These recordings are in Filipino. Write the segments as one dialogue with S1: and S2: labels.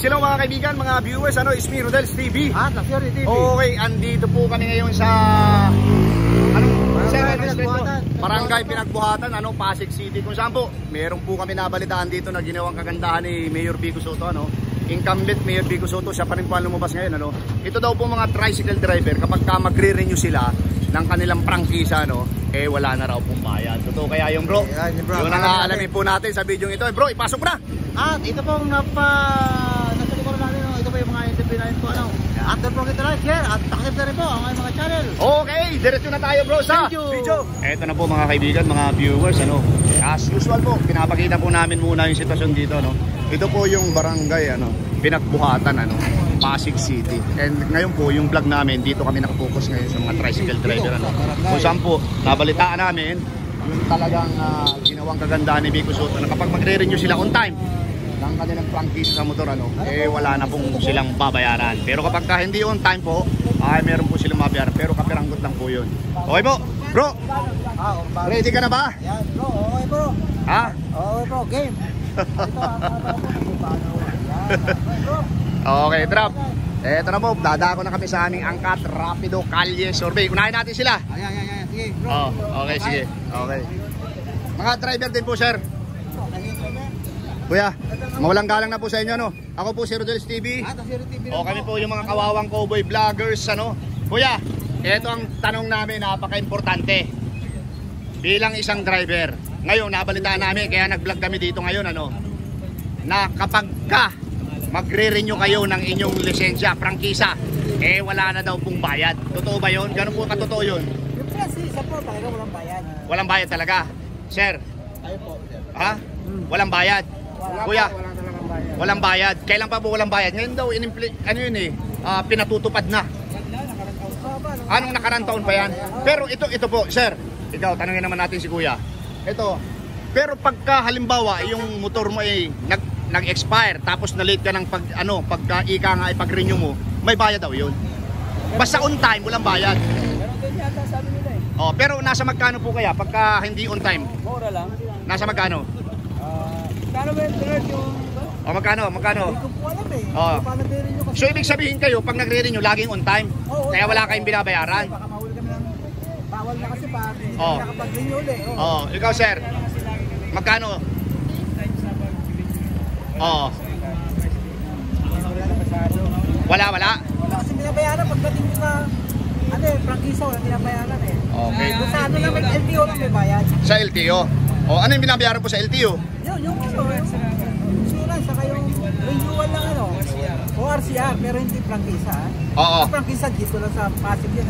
S1: hello mga kaibigan, mga viewers, it's me, Rodel's TV.
S2: Luxury TV.
S1: Okay, andito po kami ngayon sa Barangay Pinagbuhatan, Pasig City. Kung saan po, meron po kami nabalitaan dito na ginawang kagandahan ni Mayor Vico Soto, incumbent Mayor Vico Soto, siya pa rin po lumabas ngayon, Ito daw po mga tricycle driver, kapag ka magre-renew sila ng kanilang prangkisa, wala na raw pong bayad. Totoo kaya yung bro? Yun ang aalamin po natin sa video ito. Bro, ipasok na!
S2: At ito pong nagsalikuran natin, ito po yung mga entrepreneur po, At don't forget to like, share, at pakip na rin po ang mga channel.
S1: Okay, diretso na tayo bro sa video. Ito na po mga kaibigan, mga viewers, as usual po, pinapakita po namin muna yung sitwasyon dito, Ito po yung barangay, Pinagbuhatan, Pasig City. And ngayon po, yung vlog namin, dito kami nakapokus ngayon sa mga tricycle driver, Kung saan po, nabalitaan namin, yung talagang ginawang kagandahan ni Vico Soto na kapag magre-renew sila on time ng kanilang prangkisa sa motor, wala na pong silang babayaran. Pero kapag hindi on time po, meron po silang babayaran. Pero kapiranggot lang po yun. Okay po, bro? Ready ka na ba?
S2: Yan bro, okay bro.
S1: Ha?
S2: Okay bro, game.
S1: Okay, drop. Eto na po, dadako na kami sa aming angkat Rapido Kalye Survey. Unahin natin sila.
S2: Ayan, sige bro.
S1: Okay, sige. Okay. Mga driver din po, sir. Kuya, mawalang galang na po sa inyo, Ako po si Rodel's TV. Kami po yung mga kawawang cowboy vloggers, Kuya, eto ang tanong namin, napaka-importante. Bilang isang driver, ngayon nabalitaan namin, kaya nag-vlog kami dito ngayon, na kapag ka magre-renew kayo ng inyong lisensya, prangkisa, wala na daw pong bayad. Totoo ba yun? Ganun po katotoo yun?
S2: Yung prangkisa po, talaga walang bayad.
S1: Walang bayad talaga? Sir?
S2: Tayo po, sir.
S1: Ha? Walang bayad? Kuya? Walang bayad. Kailan pa po walang bayad? Ngayon daw, pinatutupad na. Anong nakarang taon pa yan? Pero ito po, sir. Ikaw, tanungin naman natin si Kuya. Ito. Pero pagka halimbawa, yung motor mo nag-expire, tapos na-late ka ng pagka ika nga ipag-renew mo, may bayad daw yun. Basta on time, walang bayad. Pero nasa magkano po kaya pagka hindi on time?
S2: Mura lang.
S1: Nasa magkano?
S2: Magkano ba yung
S1: Magkano?
S2: Hindi ko po alam
S1: So ibig sabihin kayo, pag nagre-renew, laging on time? Kaya wala kayong binabayaran?
S2: Baka mahuli kami ng bawal na kasi pag nakapag-renew ulit.
S1: Ikaw sir, magkano? Wala.
S2: Wala kasi binabayaran pagdating sa prangkisa, wala binabayaran
S1: Okay.
S2: Kung sa naman, LTO lang may bayad.
S1: Sa LTO? Ano yung binabayaran po sa LTO?
S2: Yung insurance, saka yung renewal lang ORCR, pero hindi prangkisa. Prangkisa dito lang sa Pasig yun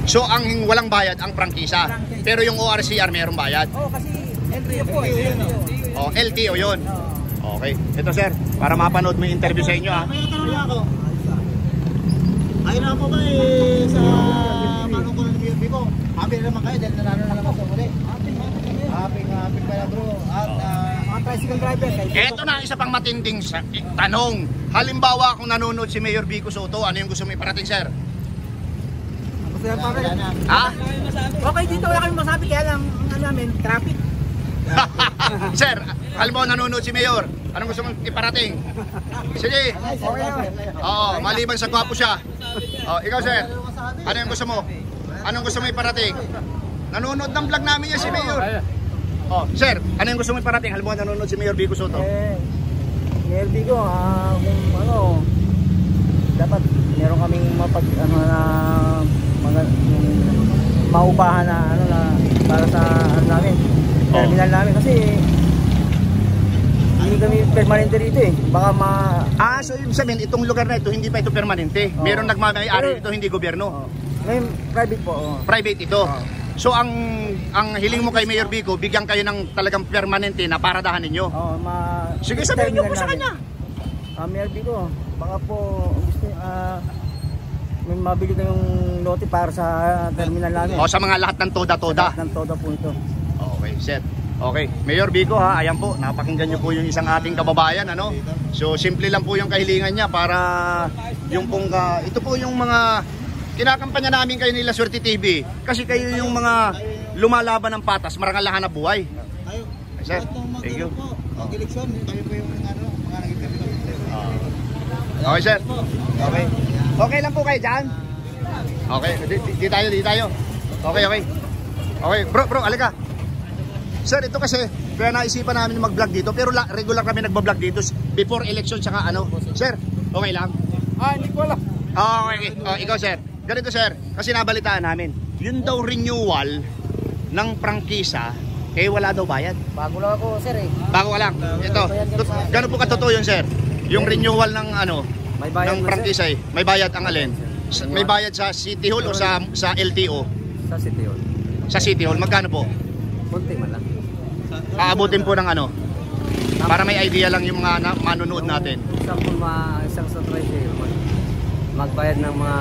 S1: So ang walang bayad ang prangkisa, pero yung ORCR mayroong bayad?
S2: Kasi LTO po
S1: LTO yun? Okay. Ito sir, para mapanood mo yung interview sa inyo
S2: May tanong ako. Ayun na po ba sa manong ko ng BFB ko? Happy naman kayo dahil nanalo na naman sa muli. Happy pala bro. At mga tricycle driver.
S1: Ito na isa pang matinding tanong. Halimbawa kung nanonood si Mayor Vico Soto, ano yung gusto mo iparating sir?
S2: Masaya pa rin.
S3: Okay, dito wala kami masabi kaya lang namin, traffic.
S1: Sir, halimbawa nanonood si Mayor, anong gusto mong iparating? Sige. Maliban sa gwapo siya. Ikaw sir, ano yung gusto mo? Anong gusto mo iparating? Nanonood ng vlog namin yan si Mayor. Sir, ano yung gusto mo iparating? Halimbawa nanonood si Mayor Vico Soto.
S2: Mayor Vico, kung dapat meron kaming maupahan na para sa namin. Terminal namin kasi hindi kami permanente rito Baka
S1: so ibig sabihin itong lugar na ito hindi pa ito permanente. Meron nagmamayari dito, hindi gobyerno.
S2: Ngayon private po.
S1: Private ito. So ang hiling mo kay Mayor Vico, bigyan kayo ng talagang permanente na paradahan ninyo. Sige, sabihin niyo po sa kanya.
S2: Mayor Vico, baka po gusto may mabili kayong lote para sa terminal namin.
S1: Sa mga lahat ng toda-toda.
S2: Lahat ng toda po ito.
S1: Okay, sir. Okay, Mayor Vico ayan po, napakinggan niyo po yung isang ating kababayan, So simple lang po yung kahilingan niya para yung ito po yung mga kinakampanya namin kayo nila Swerte TV. Kasi kayo yung mga lumalaban ng patas, marangal na buhay. Sir, thank you.
S2: Eleksyon, kayo po yung mga nag-interview.
S1: Okay, sir. Okay. Okay lang po kayo dyan? Okay, di tayo. Okay. Okay, bro, alika. Sir, ito kasi, kaya naisipan namin mag-vlog dito, pero regular kami nagba-vlog dito before election tsaka ano. Sir, okay lang?
S3: Hindi ko alam.
S1: Okay. Ikaw, sir. Ganito, sir, kasi nabalitaan namin, yun daw renewal ng prangkisa, wala daw bayad.
S3: Bago lang ako, sir eh.
S1: Bago ka lang. Ito, gano'n po katotoo yun, sir? Yung renewal ng
S3: May bayad
S1: ng
S3: na,
S1: prangkisa may bayad ang alin? May bayad sa City Hall o sa LTO?
S3: Sa City Hall.
S1: Sa City Hall, magkano po?
S3: Kunti man lang.
S1: Aabutin po ng para may idea lang yung mga manonood natin.
S3: Isang sa treasury, magbayad ng mga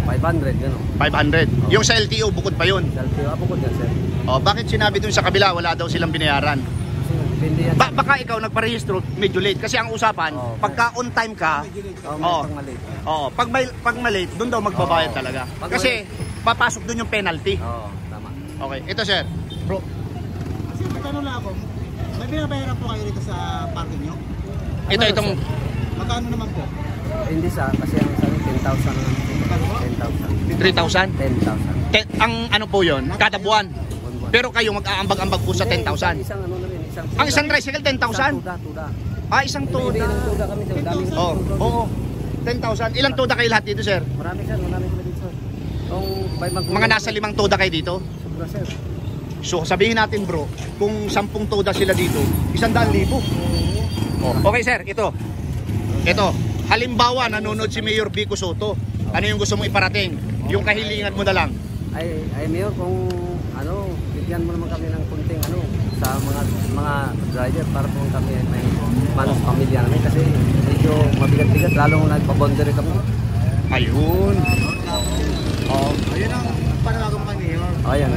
S3: 500, gano'n.
S1: 500. Yung sa LTO, bukod pa yun.
S3: Sa LTO, bukod yan, sir.
S1: Bakit sinabi dun sa kabila, wala daw silang binayaran?
S3: Depende yan.
S1: Baka ikaw nagparehistro medyo late kasi ang usapan, pagka on time ka, pag malate, doon daw magbabayad talaga. Kasi papasok doon yung penalty.
S3: Oo, tama.
S1: Okay, ito sir. Bro,
S2: Kasi magkano lang ako, may binabayaran po kayo dito sa parking nyo?
S1: itong
S2: Magkano naman po?
S3: Hindi kasi ang sabi 10,000 lang.
S1: 3,000.
S3: 10,000.
S1: Ang ano po yun, kada buwan. Pero kayo mag-aambag-ambag po sa 10,000.
S3: Isang ano na rin,
S1: Ang isang tricycle, 10,000?
S3: Tuda.
S1: Isang tuda.
S3: Tuda kami, daming
S1: Oo. 10,000. Ilang tuda kayo lahat dito, sir?
S3: Marami kami dito, sir.
S1: Mga nasa 5 tuda kayo dito?
S3: Sobra, sir.
S1: So sabihin natin bro, kung 10 tuda sila dito, 100,000. Okay sir, ito. Halimbawa nanonood si Mayor Vico Soto. Ano yung gusto mong iparating? Yung kahilingan mo na lang.
S3: Ay Mayor, kung bigyan mo naman kami ng kunting sa mga driver para kung kami may manos pamilya namin kasi medyo mabigat-bigat lalo kung nagpa-boundary kami.
S1: Ayun.
S2: Ayun ang panawagan mo kay Mayor.
S3: Ayan.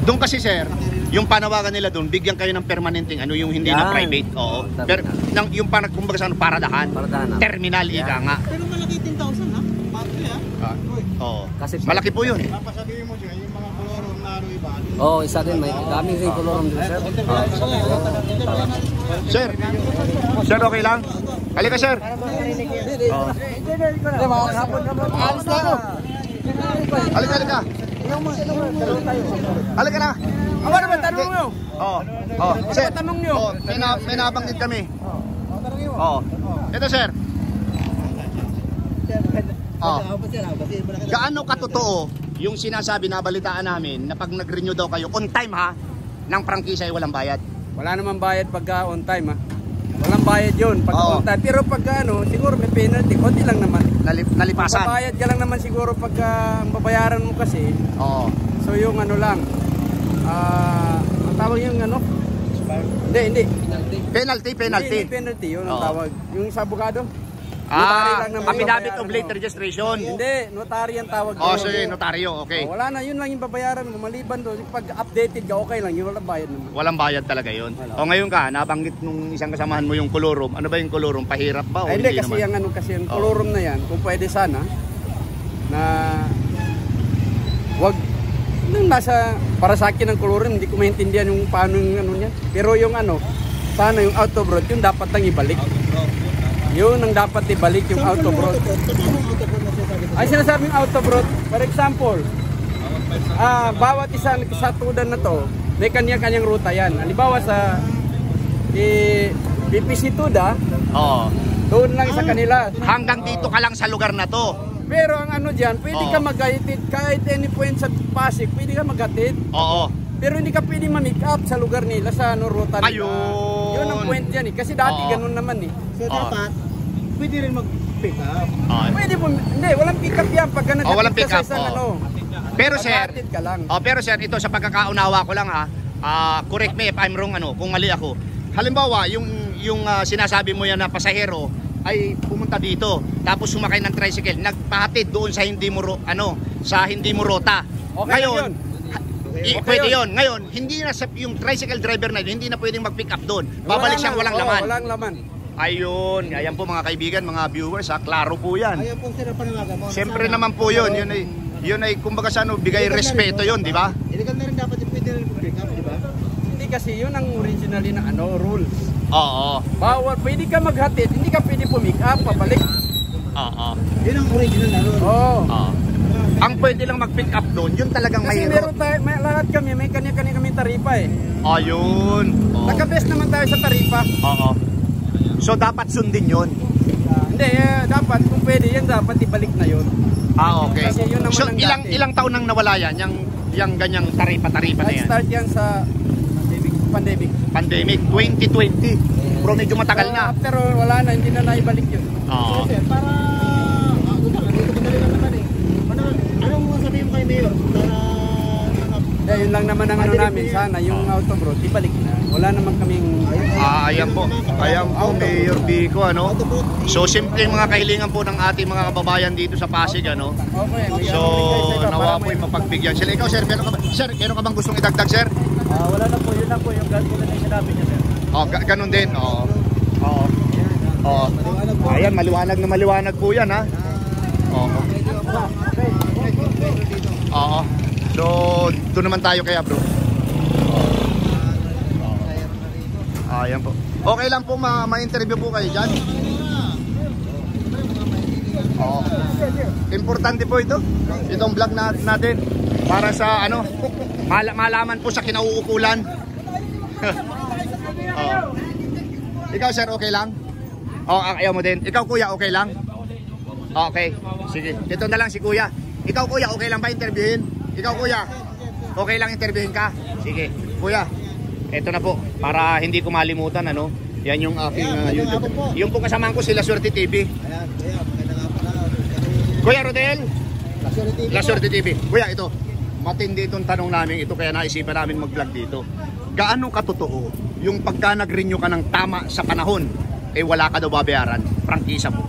S1: Doon kasi sir, yung panawagan nila doon, bigyan kayo ng permanenteng yung hindi na private. Oo. Pero yung kumbaga sa paradahan. Terminal ika nga.
S2: Pero malaki 10,000 ha? Malaki ha?
S1: Oo.
S3: Kasi
S1: Malaki po yun.
S2: Papasabihin mo siya, yung mga kolorum na iba.
S3: isa din may daming ring kolorum din, sir.
S1: Sir, okay lang? Halika sir.
S3: Alis na ako.
S1: Halika. Halika na.
S3: Ano naman tanong nyo?
S1: Sir,
S3: tanong nyo?
S1: may nabanggit kami. Ito sir. Gaano katotoo yung sinasabi na balitaan namin na pag nag-renew daw kayo on time ng prangkisa ay walang bayad?
S3: Wala namang bayad pagka on time Walang bayad yun pagka on time. Pero pagka siguro may penalty, konti lang naman.
S1: Nalipasan.
S3: Bayad ka lang naman siguro pagka babayaran mo kasi. So yung lang. Ang tawag yung Hindi.
S1: Penalty.
S3: Hindi penalty yun ang tawag. Yung sa abogado.
S1: Affidavit of late registration.
S3: Hindi, notary ang tawag.
S1: Sige, notaryo, okay.
S3: Wala na, yun lang yung babayaran mo. Maliban doon, pag updated ka, okay lang, yun walang bayad naman.
S1: Walang bayad talaga yun. Ngayon ka, nabanggit nung isang kasamahan mo yung kolorum. Ano ba yung kolorum? Pahirap ba o
S3: hindi
S1: hindi
S3: kasi
S1: naman?
S3: yung kolorum na yan, kung pwede sana, na wag nung para sa akin ang kolorum, hindi ko maintindihan yung paano yung niya. Pero yung sana yung out of road, yung dapat lang ibalik. Yun ang dapat ibalik yung out of road. Ay sinasabing out of road, for example, bawat isang tudan na to, may kanya-kanyang ruta yan. Halimbawa sa PPC Tuda, doon lang sa kanila.
S1: Hanggang dito ka lang sa lugar na to.
S3: Pero ang dyan, pwede ka mag-hatid kahit any point sa Pasig, pwede ka mag-hatid. Pero hindi ka pwede ma-make up sa lugar nila, sa ruta nila.
S1: Ayun.
S3: Yun ang point yan kasi dati ganun naman
S2: So dapat, pwede rin mag-pick up.
S3: Pwede po, hindi, walang pick up yan pagka
S1: walang
S3: nag-hatid
S1: pick
S3: ka
S1: up,
S3: sa isang
S1: Pero sir,
S3: mag-hatid ka lang.
S1: pero sir, ito sa pagkakaunawa ko lang correct me if I'm wrong kung mali ako. Halimbawa, yung sinasabi mo yan na pasahero ay pumunta dito, tapos sumakay ng tricycle, nagpahatid doon sa hindi mo rota.
S3: Okay
S1: Ngayon,
S3: yun.
S1: pwede yun. Ngayon, hindi na yung tricycle driver na yun, hindi na pwedeng mag-pick up doon. Babalik siyang walang laman.
S3: Walang laman.
S1: Ayun, ayan po mga kaibigan, mga viewers, klaro po yan.
S2: Ayun po sir ang panawagan mo.
S1: Siyempre naman po yun, yun ay kumbaga bigay respeto yun, di ba?
S2: Illegal na rin dapat yung pwede rin mag-pick up, di ba?
S3: Hindi kasi yun ang originally na rules.
S1: Oo.
S3: Bawal, pwede ka maghatid, hindi ka pwede pumick up, pabalik.
S1: Oo.
S2: Yun ang original na nun.
S3: Oo.
S1: Oo. Ang pwede lang mag-pick up doon, yun talagang
S3: Kasi
S1: may
S3: meron tayo, lahat kami, may kanya-kanya kami taripa eh.
S1: Ayun. Oo.
S3: Nagka-best naman tayo sa taripa.
S1: Oo. So dapat sundin yun.
S3: Hindi, dapat, kung pwede yan, dapat ibalik na yun.
S1: Ah, okay.
S3: Kasi yun naman
S1: So
S3: ang
S1: ilang
S3: dati.
S1: ilang taon nang nawala yan, yung ganyang taripa-taripa na yan?
S3: Nag-start yan sa pandemic.
S1: Pandemic 2020. Pero medyo matagal na.
S3: After wala na, hindi na naibalik yun.
S1: Oo.
S2: Sir, para, dito madali lang naman eh. Anong sabihin mo kay Mayor? Para,
S3: Yun lang naman ang ano namin, sana yung auto bro, ibalik na. Wala naman kaming...
S1: Ayan po. Ayan po, Mayor Vico, ano? So, simpleng mga kahilingan po ng ating mga kababayan dito sa Pasig, ano?
S3: Okay,
S1: So, nawa po yung mapagbigyan sila. Ikaw, sir, meron ka bang gustong idagdag, sir?
S2: wala na po, yun lang po yung ganun na sinabi niya, sir.
S1: Oh, ganun din. Oo. Oo. Oo. Ayan, maliwanag po yan, ha? Oo. Oo. So, doon naman tayo kaya, bro. Ayan po. Okay lang po ma-interview po kayo dyan. Oo. Importante po ito. Itong vlog natin. Para sa ano, malaman po sa kinauukulan. Ikaw, sir, okay lang? Ayaw mo din. Ikaw, kuya, okay lang? Okay. Sige. Ito na lang si kuya. Ikaw, kuya, okay lang ba interviewin? Ikaw, kuya, okay lang interviewin ka? Sige. Kuya, ito na po. Para hindi ko malimutan, ano? Yan yung aking YouTube. Yung po kasamahan ko sila Swerte TV.
S2: Ayan, kuya, maganda nga pala.
S1: Kuya Rodel,
S2: Lasority.
S1: La Swerte TV. Kuya, ito. Matindi itong tanong namin ito, kaya naisipan namin mag-vlog dito. Gaano katotoo yung pagka nag-renew ka ng tama sa panahon, wala ka daw babayaran, prangkisa mo?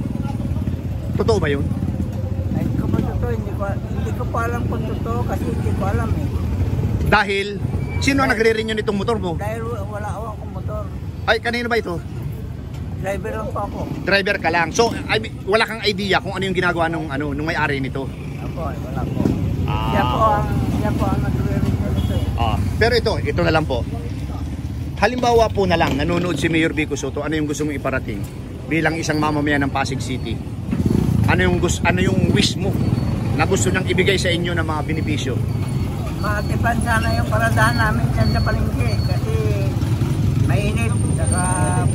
S1: Totoo ba yun?
S4: Ay, hindi ko pa totoo, hindi ko pa alam kung totoo kasi hindi ko alam eh.
S1: Dahil, sino ang nagre-renew nitong motor mo?
S4: Dahil wala akong motor.
S1: Ay, kanino ba ito?
S4: Driver lang po ako.
S1: Driver ka lang. So, wala kang idea kung ano yung ginagawa nung may-ari nito.
S4: Ako, wala po. Yan po ang nagre-renew nito eh.
S1: Pero ito na lang po. Halimbawa po na lang, nanonood si Mayor Vico Soto, ano yung gusto mong iparating bilang isang mamamayan ng Pasig City? Ano yung wish mo na gusto niyang ibigay sa inyo ng mga benepisyo?
S4: Matipan sana yung paradahan namin dyan sa palengke kasi mainit. Saka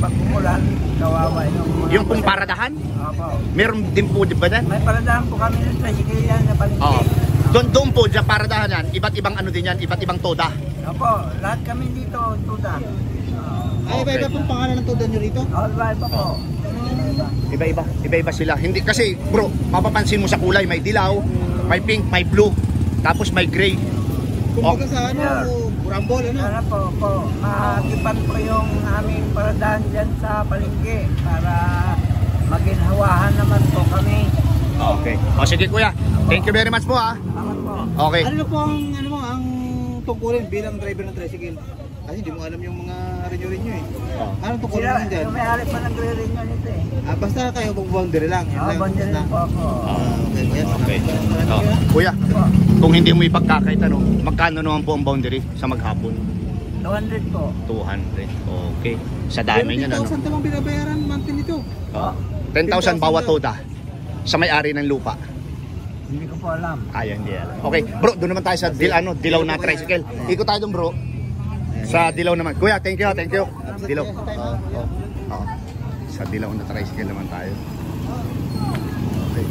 S4: pag umulan, kawawa
S1: Yung pong paradahan?
S4: Opo.
S1: Meron din po, di ba na?
S4: May paradahan po kami ng tricycle yan sa palengke.
S1: Doon po, sa paradahan yan, iba't ibang ano din yan, iba't ibang toda.
S4: Opo, lahat kami dito, tuda.
S2: Ay, iba-iba pong pangalan ng tudan nyo rito?
S4: All right pa po.
S1: Iba-iba sila. Hindi kasi, bro, mapapansin mo sa kulay, may dilaw, may pink, may blue, tapos may gray.
S2: Kumbaga sa Burambol, ano?
S4: Sana po, matipan po yung aming paradahan dyan sa palengke para maginhawahan naman po kami.
S1: Okay. Sige kuya, thank you very much po ha.
S4: Salamat po.
S1: Okay.
S2: Ano na po ang tungkulin bilang driver ng tricycle? Kasi hindi mo alam yung mga renew eh. Anong tungkulin
S4: Sila,
S2: mo dyan?
S4: yung may-ari pa nagre-renew nito eh.
S2: Basta kayo boundary lang. Yan lang.
S4: Boundary lang po ako.
S2: Okay, kuya.
S1: Okay.
S2: Salamat.
S1: Kuya, kung hindi mo ipagkakait ano, magkano naman po ang boundary sa maghapon?
S4: 200 po.
S1: 200. Okay. Sa dami niyan ano.
S2: 10,000 tamang binabayaran monthly nito.
S1: 10,000 bawat toda sa may-ari ng lupa.
S4: Hindi ko po alam.
S1: Ayan, hindi alam. Okay, bro, doon naman tayo sa dilaw na tricycle. Ikot tayo doon, bro. Sa dilaw naman. Kuya, thank you. Dilaw. Sa dilaw na tricycle naman tayo. Okay.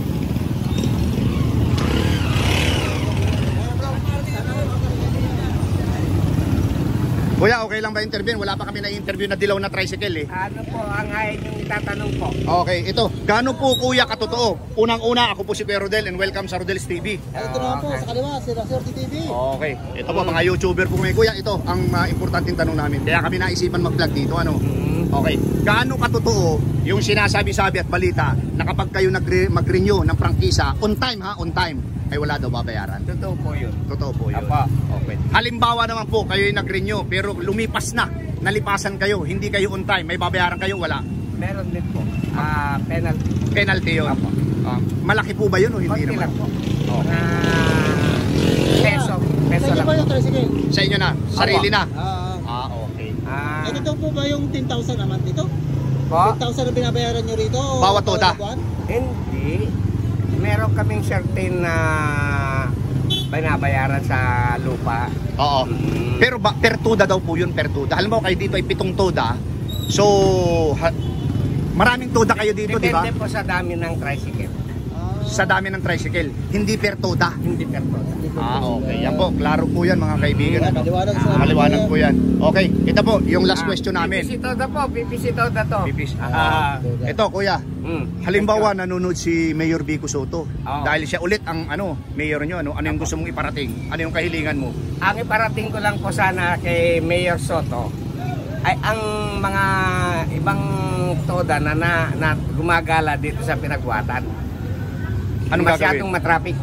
S1: Kuya, okay lang ba interview? Wala pa kami na-interview na dilaw na tricycle eh.
S4: Ano po ang hain yung itatanong po?
S1: Okay, ito. Gaano po kuya katotoo? Unang-una, ako po si Kuya Rodel and welcome sa Rodel's TV.
S2: Ito naman po, sa kaliwa, si Lasority TV.
S1: Okay. Ito po, mga YouTuber po kami. Kuya, ito ang importanteng tanong namin. Kaya kami naisipan mag-vlog dito. Ano? Okay. Gaano katotoo yung sinasabi-sabi at balita na kapag kayo mag-renew ng prangkisa, on time ha, on time, ay wala daw babayaran?
S3: Totoo po yun.
S1: Totoo po yun.
S3: Apa.
S1: Okay. Halimbawa naman po, kayo yung nag-renew pero lumipas na, nalipasan kayo, hindi kayo on time, may babayaran kayo, wala?
S4: Meron din po. Penalty.
S1: Penalty yun.
S4: Apa.
S1: Malaki po ba yun o hindi
S4: Konti
S1: naman?
S4: lang po.
S1: Okay.
S4: Peso
S2: Sa inyo
S4: lang
S2: ba
S4: po.
S2: yung tricycle?
S1: Sa inyo na, sarili na.
S2: Ah,
S1: Okay.
S2: Ito daw po ba yung 10,000 naman dito?
S3: Po?
S2: 10,000 na binabayaran nyo rito?
S1: Bawat toda?
S3: Hindi. Meron kaming certain na binabayaran sa lupa.
S1: Oo. Pero per toda daw po yun, per toda. Halimbawa kayo dito ay 7 toda. So, maraming toda kayo dito, di ba?
S3: Depende po sa dami ng tricycle.
S1: Sa dami ng tricycle. Hindi per toda.
S3: Hindi per toda.
S1: Okay. Yan po. Klaro po yan, mga kaibigan. Ano?
S2: Maliwanag sa
S1: Maliwanag po yan. Okay. Ito po, yung last question namin.
S3: PPC toda po. PPC toda to.
S1: Ito, kuya. Halimbawa, nanonood si Mayor Vico Soto.
S3: Oo.
S1: Dahil siya ulit ang mayor nyo. Ano yung gusto mong iparating? Ano yung kahilingan mo?
S3: Ang iparating ko lang po sana kay Mayor Soto ay ang mga ibang toda na gumagala dito sa Pinagbuhatan.
S1: Anong
S3: Masyadong matraffic.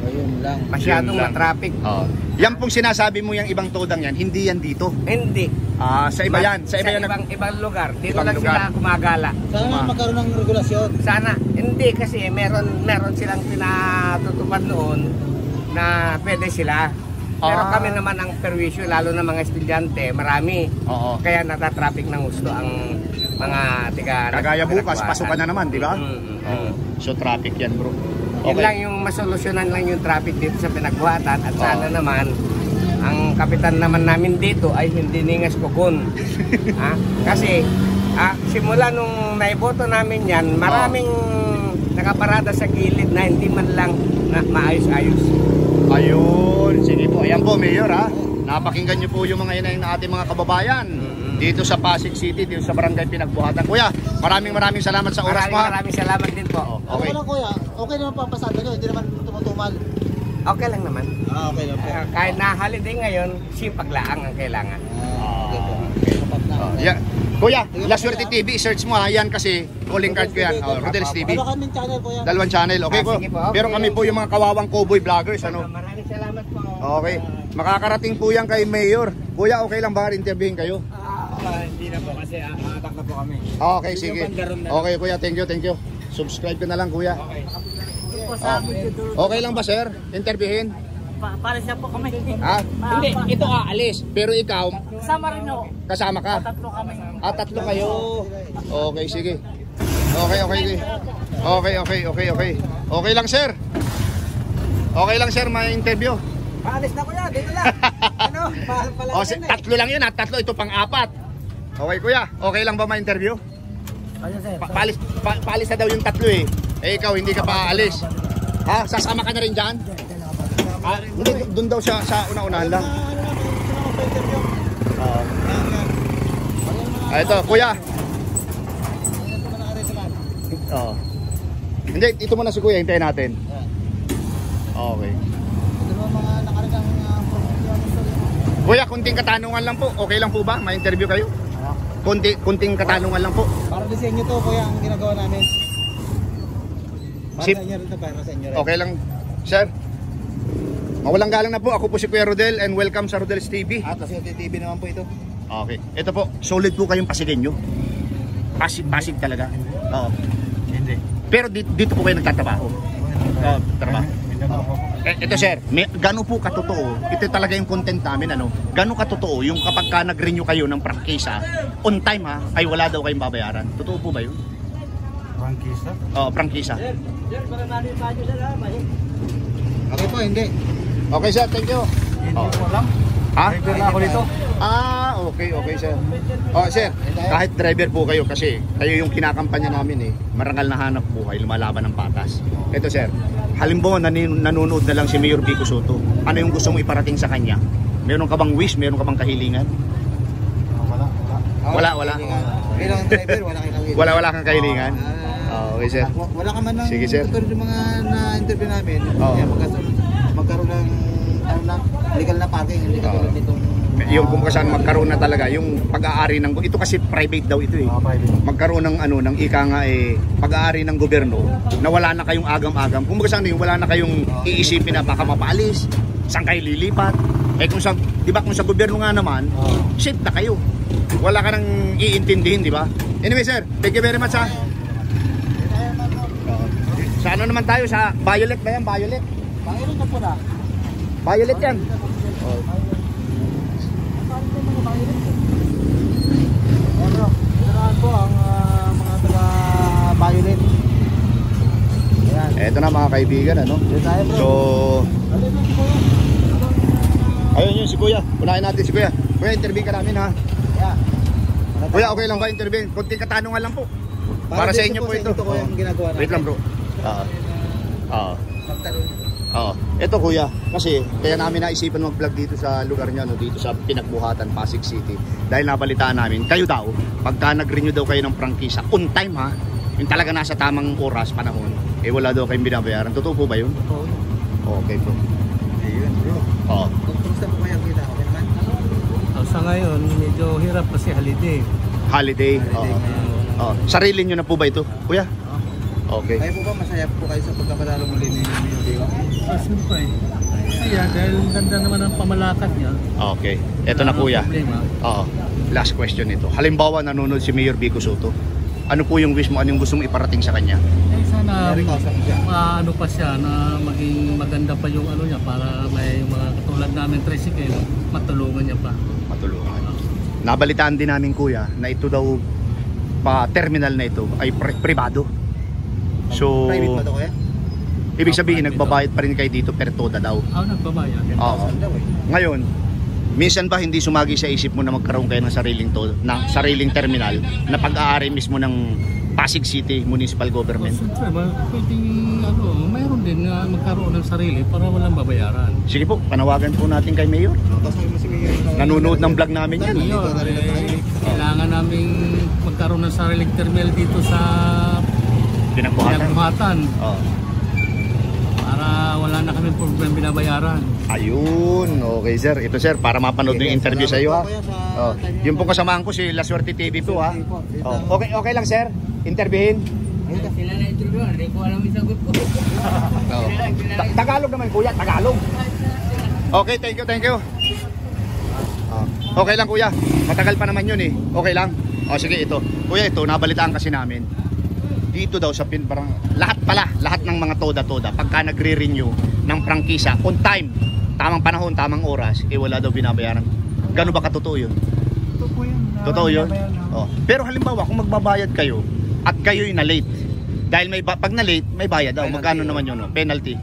S2: Ayun lang.
S3: Masyadong
S1: Yun lang.
S3: matraffic.
S1: Yan pong sinasabi mo yung ibang todang yan, hindi yan dito.
S3: Hindi.
S1: Sa iba yan. Sa iba yan.
S3: ibang lugar. Dito
S1: Ibang
S3: lang
S1: lugar.
S3: sila gumagala.
S2: Sana magkaroon ng regulasyon.
S3: Sana. Hindi kasi meron silang pinatutupad noon na pwede sila. Pero kami naman ang perwisyo, lalo na mga estudyante, marami.
S1: Oo.
S3: Kaya natatraffic ng gusto ang mga tiga.
S1: Kagaya bukas, pasukan na naman, di ba? So traffic yan, bro.
S3: Yun lang yung masolusyonan lang yung traffic dito sa Pinagbuhatan at sana naman ang kapitan naman namin dito ay hindi ningas kukun. Kasi simula nung naiboto namin yan, maraming nakaparada sa gilid na hindi man lang na maayos-ayos.
S1: Ayun, sige po. Ayan po, Mayor, ha. Napakinggan niyo po yung mga inay ng ating mga kababayan dito sa Pasig City, dito sa Barangay Pinagbuhatan. Kuya, maraming salamat sa oras mo.
S3: Maraming salamat din po.
S1: Okay.
S2: Ano kuya? Okay naman pa ang pasada nyo, hindi naman tumutumal.
S3: Okay lang naman.
S2: Okay lang po.
S3: Kahit na holiday ngayon, sipag laang ang kailangan.
S2: Okay po.
S1: Yeah. Kuya, La Suerte TV, search mo ha. Yan kasi calling card ko yan. Rodel's TV.
S2: Dalawa kaming channel kuya.
S1: Dalawang channel. Okay po.
S3: Sige po.
S1: Pero kami po yung mga kawawang cowboy vloggers. Ano?
S3: Maraming salamat po.
S1: Okay. Makakarating po yan kay Mayor. Kuya, okay lang ba interviewin kayo?
S3: Hindi na po kasi atak na po kami.
S1: Okay, sige. Okay, kuya. Thank you. Subscribe ka na lang, kuya. Okay lang ba, sir? Interviewin?
S4: Para siya po kami.
S1: Hindi, ito aalis. Pero ikaw,
S4: Kasama rin o.
S1: kasama ka.
S4: Tatlo kami.
S1: Tatlo kayo. Okay, sige. Okay. Okay lang, sir. Okay lang, sir, may interview.
S2: Paalis na kuya, dito lang. Ano? Mahal pala.
S1: Tatlo lang yun, ha? Tatlo, ito pang-apat. Okay, kuya. Okay lang ba ma-interview? Paalis na daw yung tatlo eh. Ikaw, hindi ka pa aalis. Ha? Sasama ka na rin dyan? Hindi, doon daw siya sa una-unahan lang. Ito, kuya. Hindi, ito muna si kuya, hintayin natin. Okay. Kuya, kunting katanungan lang po. Okay lang po ba? May interview kayo? Kunting katanungan lang po.
S2: Para disenyo to kuya ang ginagawa namin. Para sa inyo rin to, para sa inyo rin.
S1: Okay lang, sir. Mawalang galang na po. Ako po si Kuya Rodel and welcome sa Rodel's TV.
S2: At kasi TV naman po ito.
S1: Okay. Ito po, solid po kayong Pasigenyo. Pasig talaga. Oo.
S3: Hindi.
S1: Pero dito po kayo nagtatrabaho. Trabaho. Ito sir, gano'n po katotoo, ito talaga yung content namin, ano, gano'n katotoo yung kapag ka nag-renew kayo ng prangkisa, on time ha, ay wala daw kayong babayaran. Totoo po ba yun?
S3: Prangkisa?
S1: Oo, prangkisa.
S2: Okay po, hindi.
S1: Okay sir, thank you.
S3: Hindi ko alam.
S1: Ha?
S3: Driver na ako dito.
S1: Okay sir. Sir, kahit driver po kayo kasi kayo yung kinakampanya namin eh, marangal na hanap buhay, lumalaban ng patas. Ito sir, halimbawa nanonood na lang si Mayor Vico Soto, ano yung gusto mong iparating sa kanya? Meron ka bang wish? Meron ka bang kahilingan? Wala.
S2: Bilang driver, wala kang kahilingan.
S1: Wala kang kahilingan? Okay sir.
S2: Wala ka man ng
S1: Sige, sir.
S2: tutulad yung mga na-interview namin.
S1: Oo.
S2: Kaya magkaroon ng legal na parking, hindi katulad nitong
S1: Yung kung saan magkaroon na talaga yung pag-aari ng ito kasi private daw ito eh. Magkaroon ng ng ika nga pag-aari ng gobyerno na wala na kayong agam-agam. Kung saan wala na kayong iisipin na baka mapaalis, saan kayo lilipat. Kung sa 'di ba kung sa gobyerno nga naman, shit na kayo. Wala ka nang iintindihin, 'di ba? Anyway, sir, thank you very much ha. Sa ano naman tayo sa Violet ba yan? Violet?
S2: Violet na po na.
S1: Violet yan.
S2: Ano, tirahan po ang mga taga-violet. Ayan.
S1: Eto na mga kaibigan, ano?
S2: Dito tayo, bro.
S1: So, ayun yun si Kuya. Unahin natin si Kuya. Kuya, intervene ka namin, ha?
S2: Yeah.
S1: Kuya, okay lang ba intervene? Kunting katanungan lang po. Para sa inyo po ito.
S2: Ito ko yung ginagawa natin.
S1: Wait lang, bro.
S2: Magtanong.
S1: Ito Kuya, kasi kaya namin naisipan mag-vlog dito sa lugar niya, no, dito sa Pinagbuhatan, Pasig City. Dahil nabalitaan namin, kayo daw, pagka nag-renew daw kayo ng prangkisa, on time ha, yung talaga nasa tamang oras, panahon, eh wala daw kayong binabayaran. Totoo po ba yun?
S2: Oo.
S1: Okay bro.
S2: Ayun, bro.
S1: Oo.
S2: Kumusta po kayo kita? Okay naman?
S3: Sa ngayon, medyo hirap kasi holiday.
S1: Holiday. Sarili nyo na po ba ito, Kuya? Okay.
S2: Kayo po ba masaya po kayo sa pagkapanalo muli ni Mayor?
S3: Siyempre. Kaya dahil ganda naman ang pamalakad niya.
S1: Okay. Ito na Kuya.
S3: Problema.
S1: Last question ito. Halimbawa nanonood si Mayor Vico Soto. Ano po yung wish mo? Ano yung gusto mong iparating sa kanya?
S3: Sana
S2: Very awesome siya.
S3: ano pa siya na maging maganda pa yung ano niya para may mga katulad namin tricycle matulungan niya pa.
S1: Matulungan. Nabalitaan din namin Kuya na ito daw terminal na ito ay pribado. So,
S2: Private ba ito kuya?
S1: ibig sabihin nagbabayad pa rin kayo dito per toda daw.
S3: Nagbabayad.
S1: Oo.
S2: Daw eh.
S1: Ngayon, minsan ba hindi sumagi sa isip mo na magkaroon kayo ng sariling terminal na pag-aari mismo ng Pasig City Municipal Government?
S3: Siyempre, pwedeng mayroon din na magkaroon ng sarili para walang babayaran.
S1: Sige po, panawagan po natin kay Mayor.
S2: Kasama mo si Mayor.
S1: Nanonood ng vlog namin yan.
S3: Ngayon, kailangan namin magkaroon ng sariling terminal dito sa Pinagbuhatan. Para wala na kami problem binabayaran.
S1: Ayun, okay sir. Ito sir, para mapanood yung interview sa iyo ha. Yung pong kasamahan ko si La Suerte TV po ha. Okay lang sir, interviewin.
S4: Sila na interview, hindi ko alam yung sagot ko.
S1: Tagalog naman kuya, Tagalog. Okay, thank you. Okay lang kuya, matagal pa naman yun eh. Okay lang. Sige ito. Kuya ito, nabalitaan kasi namin. Dito daw sa lahat ng mga toda-toda pagka nagre-renew ng prangkisa on time, tamang panahon, tamang oras, wala daw binabayaran. Gano'n ba katotoo yun? Totoo yun? Pero halimbawa kung magbabayad kayo at kayo'y na-late, dahil pag na-late, may bayad daw. Magkano naman yun? Penalty?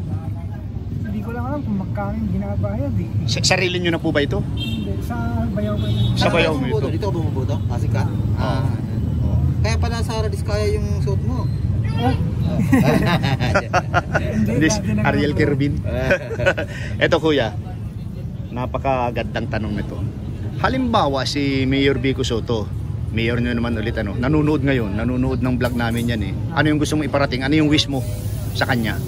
S5: Hindi ko lang alam kung magkano yung binabayad eh.
S1: Sarili nyo na po ba ito?
S5: Hindi, sa bayaw ko.
S1: Sa bayaw mo ito?
S2: Dito ka bumubuto? Asik ka? Kaya pala Sara Diskaya yung suot mo.
S1: This Ariel Kirvin. Eto kuya, napakagandang tanong nito. Halimbawa si Mayor Vico Soto, mayor nyo naman ulit nanonood ngayon, nanonood ng vlog namin yan eh. Ano yung gusto mong iparating? Ano yung wish mo sa kanya?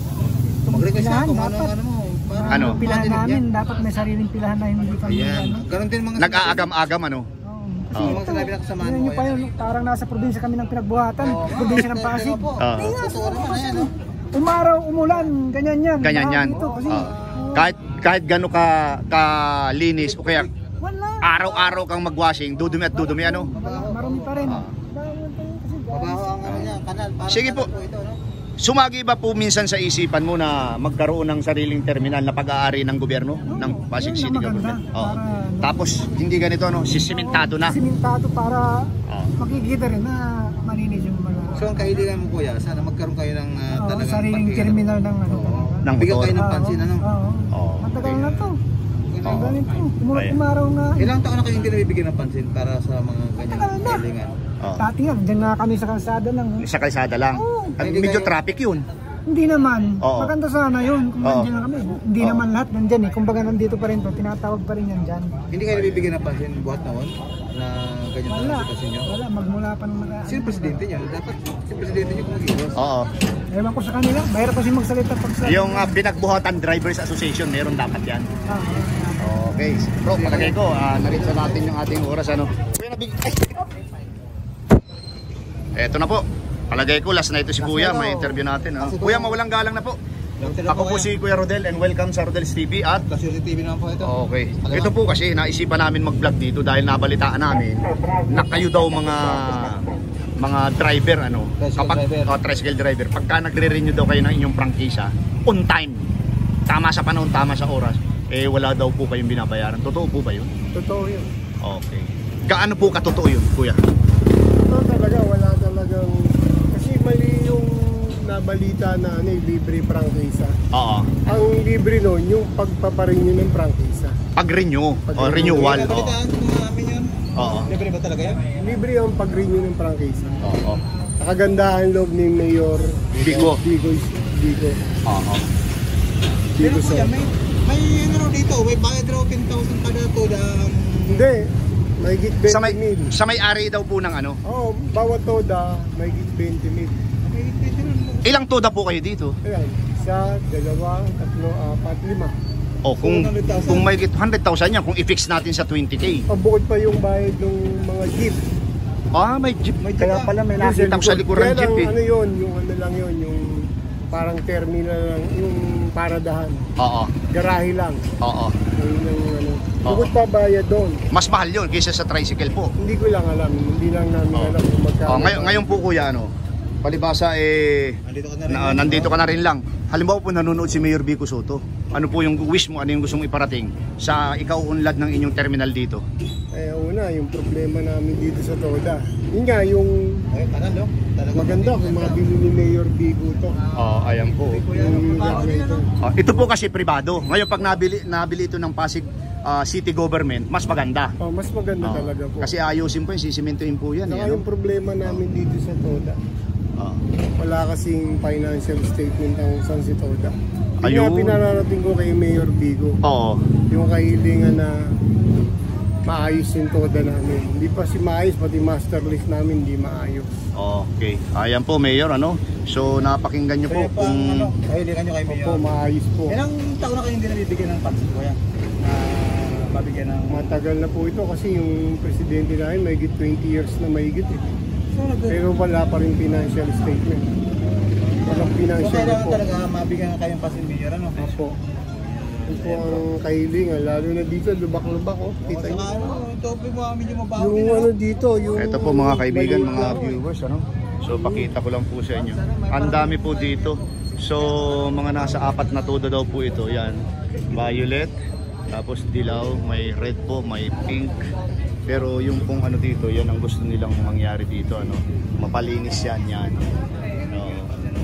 S2: Mag-request na kung
S5: Dapat.
S2: ano mo.
S1: Ano?
S5: Pilahan namin, dapat may sariling pilahan na hindi kami
S2: Ayan. Ganon din mga
S1: Nag-aagam-agam
S5: Kasi
S2: mga sinabi na kasamahan
S5: yun
S2: mo
S5: yung pa yun, parang nasa probinsya kami ng Pinagbuhatan, probinsya ng Pasig.
S2: Totoo naman na yan.
S5: Umaraw, umulan, ganyan yan.
S1: Ganyan yan.
S5: Dito, kasi,
S1: Kahit gano'n ka-linis o kaya
S5: wala.
S1: araw-araw kang mag-washing, dudumi at dudumi
S5: Marami pa rin.
S2: Mabaho ang ano niya, kanal.
S1: Sige po.
S2: Ito, no?
S1: Sumagi ba po minsan sa isipan mo na magkaroon ng sariling terminal na pag-aari ng gobyerno ng Pasig City Government? Tapos hindi ganito sisimentado na.
S5: Simentado para makikita rin na malinis yung mga
S2: So ang kahilingan mo kuya, sana magkaroon kayo ng talagang
S5: sariling terminal ng ano.
S1: Ng
S2: Bigyan
S1: motor.
S2: kayo ng pansin, ano?
S5: Oo. Matagal na to.
S1: Oo.
S5: Ganito.
S1: Ayan.
S5: Umaraw nga.
S2: Ilang taon na kayo hindi nabibigyan ng pansin para sa mga ganyang kahilingan?
S5: Dati nga, dyan nga kami sa kalsada lang.
S1: Sa kalsada lang.
S5: Oo.
S1: At medyo traffic yun.
S5: Hindi naman.
S1: Oo.
S5: Maganda sana yun kung
S1: Oo.
S5: nandiyan lang kami. Hindi
S1: Oo.
S5: naman lahat nandyan eh. Kumbaga nandito pa rin to. Tinatawag pa rin yan dyan.
S2: Hindi kayo nabibigyan ng pansin buhat noon na ganyan
S5: Wala.
S2: ang sitwasyon nyo?
S5: Wala. Magmula pa ng mga...
S2: Sino presidente nyo? Dapat si presidente nyo kumagiwas.
S1: Oo.
S5: Ewan ko sa kanila. Mahirap kasi magsalita pag sa...
S1: Yung Pinagbuhatan Drivers Association, meron dapat yan. Okay. Bro, palagay ko, narito natin yung ating oras. Kuya, eto na po. Palagay ko, last na ito si Kuya. May interview natin. Kuya, mawalang galang na po. Ako po si Kuya Rodel and welcome sa Rodel's TV at
S2: Kasi TV naman po ito.
S1: okay. Ito po kasi naisipan namin mag-vlog dito dahil nabalitaan namin na kayo daw mga driver tricycle driver pagka nagre-renew daw kayo ng inyong prangkisa on time, tama sa panahon, tama sa oras, wala daw po kayong binabayaran. Totoo po ba yun?
S5: Totoo yun.
S1: Okay. Gaano po katotoo yun, kuya?
S5: Ito talaga, wala talagang... Kasi mali yung nabalita na libre prangkisa.
S1: Oo.
S5: Ang libre nun, yung pagpaparenew ng prangkisa.
S1: Pag-renew o renewal. Oo.
S2: Balitaan mo namin yun.
S1: Oo.
S2: Libre ba talaga yan?
S5: Libre ang pag-renew ng prangkisa.
S1: Oo.
S5: Nakagandahan loob ni Mayor
S1: Bigo.
S5: Bigo.
S1: Oo.
S2: Pero
S5: Bigo
S2: kuya,
S5: so.
S2: may ano dito, may bayad raw 10,000 kada to
S5: Hindi, may git 20
S1: Sa may
S5: mil.
S1: sa may-ari daw po ng ano.
S5: Oo, bawat toda may git 20 mil.
S1: Ilang toda po kayo dito?
S5: Ayan, isa, dalawa, tatlo, apat, lima.
S1: O kung
S2: 100,000.
S1: kung may 100,000 yan, kung i-fix natin sa 20k.
S5: Pabukod pa yung bayad ng mga jeep.
S1: Ah, may jeep.
S2: Kaya pala may
S1: nakita ko sa likuran
S5: Kaya
S1: jeep
S5: lang,
S1: eh.
S5: ano yun, yung ano lang yun, yung parang terminal lang, yung paradahan.
S1: Oo.
S5: Garahe lang.
S1: Oo.
S5: Yung ano.
S1: Oo.
S5: Bukod pa bayad doon.
S1: Mas mahal yun kaysa sa tricycle po.
S5: Hindi ko lang alam, hindi lang namin
S1: Oo.
S5: alam kung magkano.
S1: Ngayon po kuya, ano, palibasa
S2: Nandito ka na rin.
S1: nandito ka na rin lang. Halimbawa po nanonood si Mayor Vico Soto. Ano po yung wish mo, ano yung gusto mong iparating sa ikaw unlad ng inyong terminal dito?
S5: Una, yung problema namin dito sa Toda. Yun nga, yung
S2: Ay, tanan no? Talagang
S5: maganda kung mabili ni Mayor Bigo to.
S1: Ayan po.
S5: Yung lugar na ito.
S1: Ito po kasi pribado. Ngayon pag nabili ito ng Pasig City Government, mas maganda.
S5: Mas maganda talaga po.
S1: Kasi ayusin po yun, sisimentoin po yan.
S5: Saka
S1: Eh,
S5: yung problema namin dito sa Toda, wala kasing financial statement ang San si Toda. Yun
S1: Ayun.
S5: nga pinararating ko kay Mayor Bigo.
S1: Oo.
S5: Yung kahilingan na maayos yung Toda namin. Hindi pa si maayos, pati master list namin hindi maayos.
S1: Okay. Ayan po, Mayor, ano? So, napakinggan nyo po
S2: Kaya pa,
S1: kung...
S2: kahilingan nyo kay Mayor.
S5: Opo, maayos po.
S2: Ilang taon na kayo hindi nabibigyan ng pansin ko yan? Na mabigyan ng...
S5: Matagal na po ito kasi yung presidente namin may 20 years na mahigit eh.
S2: So,
S5: Pero wala pa rin financial statement. Walang
S2: so
S5: financial
S2: kailangan
S5: report.
S2: talaga mabigyan ka kayong pansin Mayor, ano?
S5: Opo. Ito po ang kahilingan, lalo na dito, lubak-lubak oh. Kita
S2: Saka
S5: niyo.
S2: ano, ito po yung mga medyo mabaho
S5: Yung
S2: din,
S5: ano dito, yung...
S1: Ito po mga kaibigan,
S5: maliit
S1: mga
S5: lang.
S1: viewers, ano? So, pakita ko lang po sa inyo. Ang dami po dito. So, mga nasa 4 na todo daw po ito. Yan. Violet, tapos dilaw, may red po, may pink. Pero yung pong ano dito, yan ang gusto nilang mangyari dito, ano? Mapalinis yan.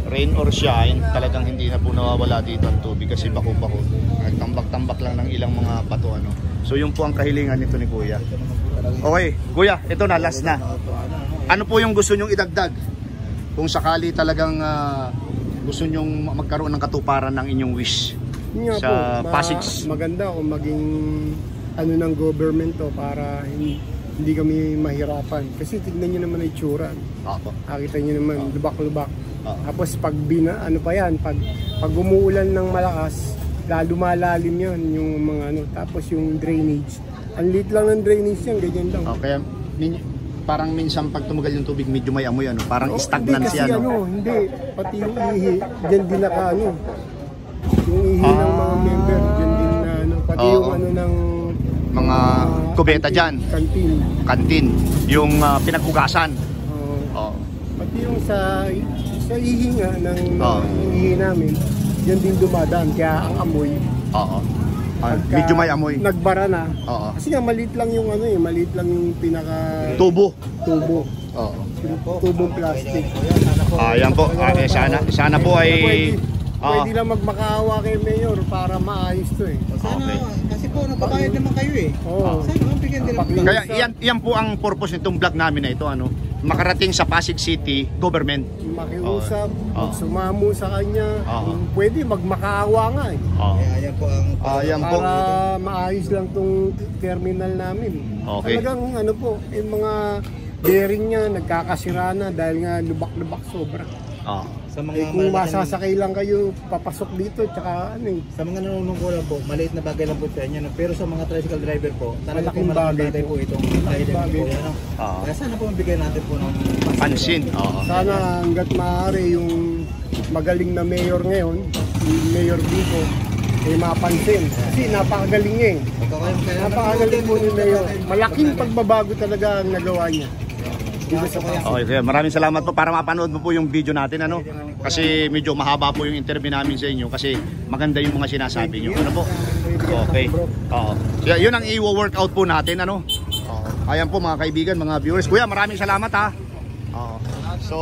S1: Rain or shine, talagang hindi na po nawawala dito ang tubig kasi bako-bako. Nagtambak-tambak lang ng ilang mga bato, ano. So, yun po ang kahilingan nito ni Kuya. Okay, Kuya, ito na, last na. Ano po yung gusto nyong idagdag? Kung sakali talagang gusto nyong magkaroon ng katuparan ng inyong wish
S5: Yun nga
S1: sa
S5: po,
S1: Pasig.
S5: maganda kung maging ano ng government to para hindi kami mahirapan. Kasi tignan nyo naman ang itsura.
S1: Opo.
S5: Nakita nyo naman, lubak-lubak.
S1: Oo.
S5: Tapos pag ano pa yan, pag umuulan ng malakas, lalo malalim yan yung mga ano. Tapos yung drainage. Ang liit lang ng drainage yan, ganyan lang.
S1: Kaya parang minsan pag tumagal yung tubig medyo may amoy, ano, parang stagnant
S5: hindi,
S1: siya,
S5: kasi
S1: no?
S5: hindi. Pati yung ihi, dyan din naka ano. Yung ihi ng mga member, dyan din na ano. Pati
S1: Oo.
S5: yung ano ng
S1: Mga kubeta dyan,
S5: kantin.
S1: kantin, yung pinaghugasan. Oo.
S5: Pati yung sa ihi nga ng
S1: Oo.
S5: ihi namin, dyan din dumadaan. Kaya ang amoy,
S1: Oo.
S5: pagka
S1: Medyo may amoy.
S5: nagbara na.
S1: Oo.
S5: Kasi nga maliit lang yung ano maliit lang yung pinaka
S1: Tubo.
S5: tubo.
S1: Oo.
S5: Tubong plastic.
S1: Ayan po. Sana po ay
S5: Pwede lang magmakaawa kay Mayor para maayos to eh.
S2: Sana,
S1: Okay.
S2: kasi po, nagbabayad naman kayo eh.
S5: Oo.
S2: Sana mabigyan din ng
S5: Pakinggan.
S1: Kaya yan po ang purpose nitong vlog namin na ito, ano, makarating sa Pasig City government.
S5: Makiusap,
S1: Oo.
S5: sumamo sa kanya.
S1: Oo.
S5: Kung pwede magmakaawa nga eh.
S1: Oo.
S2: Kaya ayan po ang...
S1: Ayan po.
S5: Para maayos lang tong terminal namin.
S1: Okay.
S5: Talagang ano po, yung mga bearing niya nagkakasira na dahil nga lubak-lubak sobra.
S1: Oo.
S2: Sa mga
S5: Kung
S2: malalaking-
S5: masasakay lang kayo papasok dito tsaka ano eh.
S2: Sa mga nanunungkulan po, maliit na bagay lang po sa inyo. No? Pero sa mga tricycle driver po, talaga po
S5: Malaking
S2: malaking
S5: bagay
S2: bagay
S5: po.
S2: po itong tricycle
S5: bagay.
S2: po. Ano?
S1: Oo.
S2: Kaya sana po mabigyan natin po ng
S1: Pansin. Oo.
S5: Sana hanggat maaari yung magaling na mayor ngayon, si Mayor Vico, ay mapansin. Kasi napakagaling niya eh. Napakagaling po ni Mayor. Malaking pagbabago talaga ang nagawa niya. Dito sa Pasig.
S1: Okay, kaya maraming salamat po para mapanood mo po yung video natin, ano? Kasi medyo mahaba po yung interview namin sa inyo kasi maganda yung mga sinasabi nyo. Ano po? Okay. Oo. Yun ang i-workout po natin, ano? Ayan po mga kaibigan, mga viewers. Kuya, maraming salamat ha. Oo. So,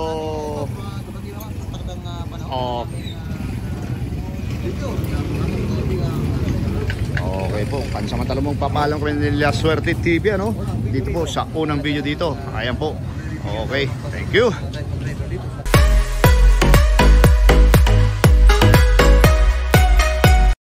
S1: okay po, pansamantala mong papalang kami nila Swerte TV, ano? Dito po sa unang video dito. Ayan po. Okay, thank you.